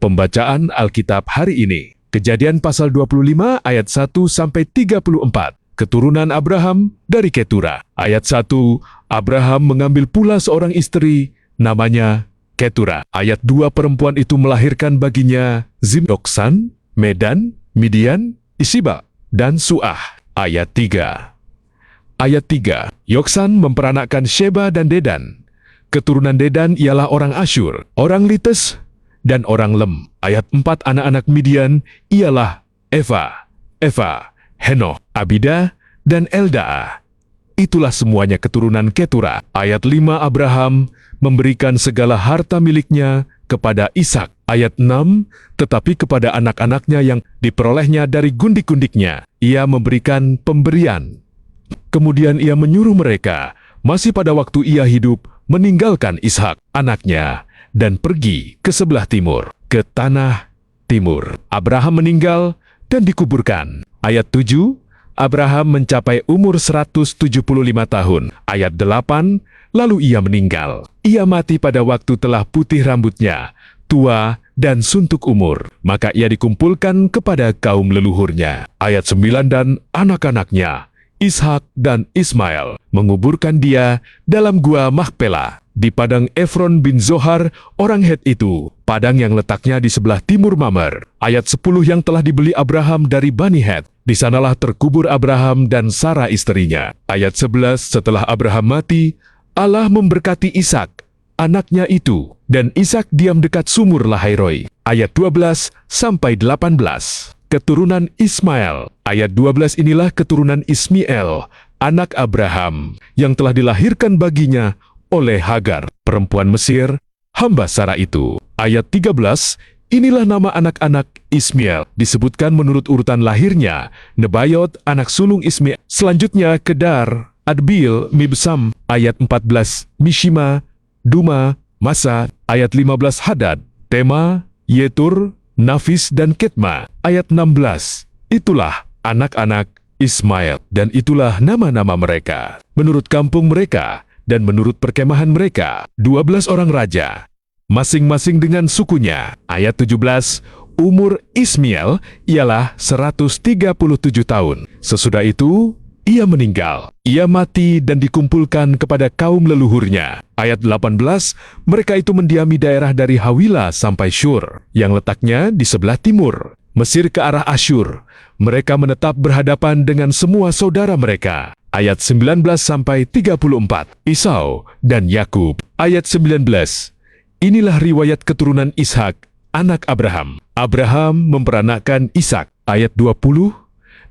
Pembacaan Alkitab hari ini. Kejadian pasal 25 ayat 1-34. Keturunan Abraham dari Ketura. Ayat 1, Abraham mengambil pula seorang istri, namanya Ketura. Ayat 2, perempuan itu melahirkan baginya Yoksan, Medan, Midian, Isiba, dan Suah. Ayat 3. Yoksan memperanakkan Sheba dan Dedan. Keturunan Dedan ialah orang Asyur, orang Lites, dan orang Lem. Ayat 4, anak-anak Midian ialah Eva, Henoh, Abida, dan Eldaa. Itulah semuanya keturunan Ketura. Ayat 5, Abraham memberikan segala harta miliknya kepada Ishak. Ayat 6, tetapi kepada anak-anaknya yang diperolehnya dari gundik-gundiknya, ia memberikan pemberian. Kemudian ia menyuruh mereka, masih pada waktu ia hidup, meninggalkan Ishak, anaknya, dan pergi ke sebelah timur, ke tanah timur. Abraham meninggal dan dikuburkan. Ayat 7, Abraham mencapai umur 175 tahun. Ayat 8, lalu ia meninggal. Ia mati pada waktu telah putih rambutnya, tua dan suntuk umur. Maka ia dikumpulkan kepada kaum leluhurnya. Ayat 9, dan anak-anaknya, Ishak dan Ismail, menguburkan dia dalam gua Makpela, di padang Efron bin Zohar, orang Het itu, padang yang letaknya di sebelah timur Mamre. Ayat 10, yang telah dibeli Abraham dari Bani Het. Di sanalah terkubur Abraham dan Sarah istrinya. Ayat 11, setelah Abraham mati, Allah memberkati Ishak, anaknya itu, dan Ishak diam dekat sumur Lahairoi. Ayat 12-18. Keturunan Ismail. Ayat 12, inilah keturunan Ismail, anak Abraham, yang telah dilahirkan baginya oleh Hagar, perempuan Mesir, hamba Sarah itu. Ayat 13, inilah nama anak-anak Ismail, disebutkan menurut urutan lahirnya, Nebayot, anak sulung Ismail. Selanjutnya Kedar, Adbil, Mibsam. Ayat 14, Mishima, Duma, Masa. Ayat 15, Hadad, Tema, Yetur, Nafis, dan Ketma. Ayat 16, itulah anak-anak Ismail, dan itulah nama-nama mereka, menurut kampung mereka, dan menurut perkemahan mereka, 12 orang raja, masing-masing dengan sukunya. Ayat 17, umur Ismail ialah 137 tahun. Sesudah itu, ia meninggal. Ia mati dan dikumpulkan kepada kaum leluhurnya. Ayat 18, mereka itu mendiami daerah dari Hawila sampai Syur, yang letaknya di sebelah timur, Mesir ke arah Asyur. Mereka menetap berhadapan dengan semua saudara mereka. Ayat 19-34, Esau dan Yakub. Ayat 19, inilah riwayat keturunan Ishak, anak Abraham. Abraham memperanakkan Ishak. Ayat 20,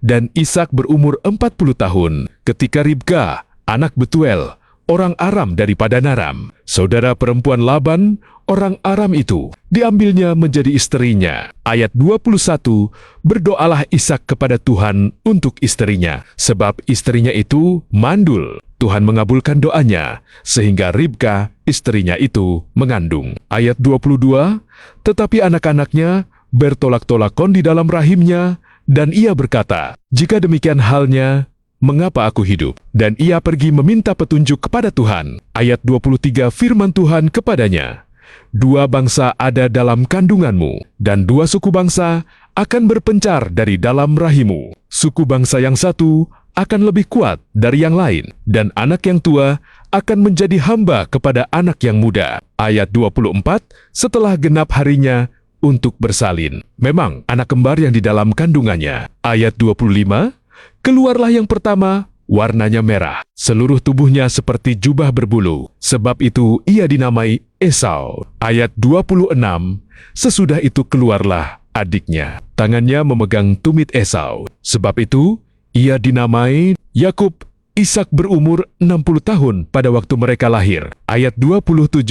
dan Ishak berumur 40 tahun ketika Ribka, anak Betuel, orang Aram dari Padanaram, saudara perempuan Laban, orang Aram itu, diambilnya menjadi istrinya. Ayat 21, berdoalah Ishak kepada Tuhan untuk istrinya, sebab istrinya itu mandul. Tuhan mengabulkan doanya, sehingga Ribka, istrinya itu, mengandung. Ayat 22, tetapi anak-anaknya bertolak-tolakon di dalam rahimnya, dan ia berkata, jika demikian halnya, mengapa aku hidup? Dan ia pergi meminta petunjuk kepada Tuhan. Ayat 23, firman Tuhan kepadanya, 2 bangsa ada dalam kandunganmu, dan 2 suku bangsa akan berpencar dari dalam rahimmu. Suku bangsa yang satu akan lebih kuat dari yang lain, dan anak yang tua akan menjadi hamba kepada anak yang muda. Ayat 24, setelah genap harinya, untuk bersalin. Memang anak kembar yang di dalam kandungannya. Ayat 25, keluarlah yang pertama, warnanya merah, seluruh tubuhnya seperti jubah berbulu, sebab itu ia dinamai Esau. Ayat 26, sesudah itu keluarlah adiknya, tangannya memegang tumit Esau, sebab itu ia dinamai Yakub. Ishak berumur 60 tahun pada waktu mereka lahir. Ayat 27,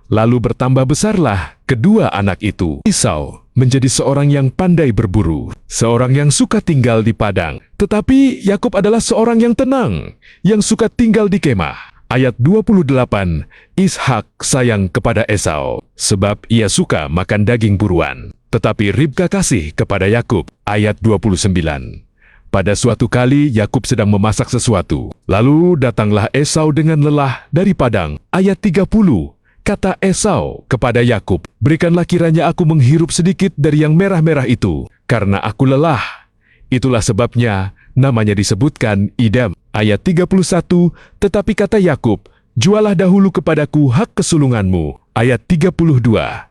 lalu bertambah besarlah kedua anak itu. Esau menjadi seorang yang pandai berburu, seorang yang suka tinggal di padang. Tetapi Yakub adalah seorang yang tenang, yang suka tinggal di kemah. Ayat 28, Ishak sayang kepada Esau, sebab ia suka makan daging buruan. Tetapi Ribka kasih kepada Yakub. Ayat 29, pada suatu kali Yakub sedang memasak sesuatu, lalu datanglah Esau dengan lelah dari padang. Ayat 30, kata Esau kepada Yakub, "Berikanlah kiranya aku menghirup sedikit dari yang merah-merah itu, karena aku lelah." Itulah sebabnya namanya disebutkan Idam. Ayat 31, tetapi kata Yakub, "Jualah dahulu kepadaku hak kesulunganmu." Ayat 32.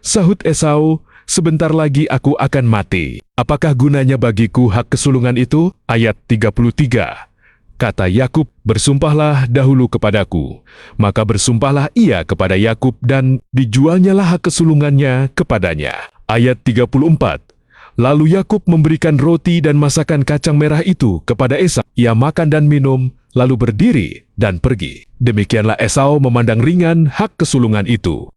Sahut Esau, "Sebentar lagi aku akan mati. Apakah gunanya bagiku hak kesulungan itu?" Ayat 33. Kata Yakub, "Bersumpahlah dahulu kepadaku." Maka bersumpahlah ia kepada Yakub dan dijualnyalah hak kesulungannya kepadanya. Ayat 34. Lalu Yakub memberikan roti dan masakan kacang merah itu kepada Esau. Ia makan dan minum, lalu berdiri dan pergi. Demikianlah Esau memandang ringan hak kesulungan itu.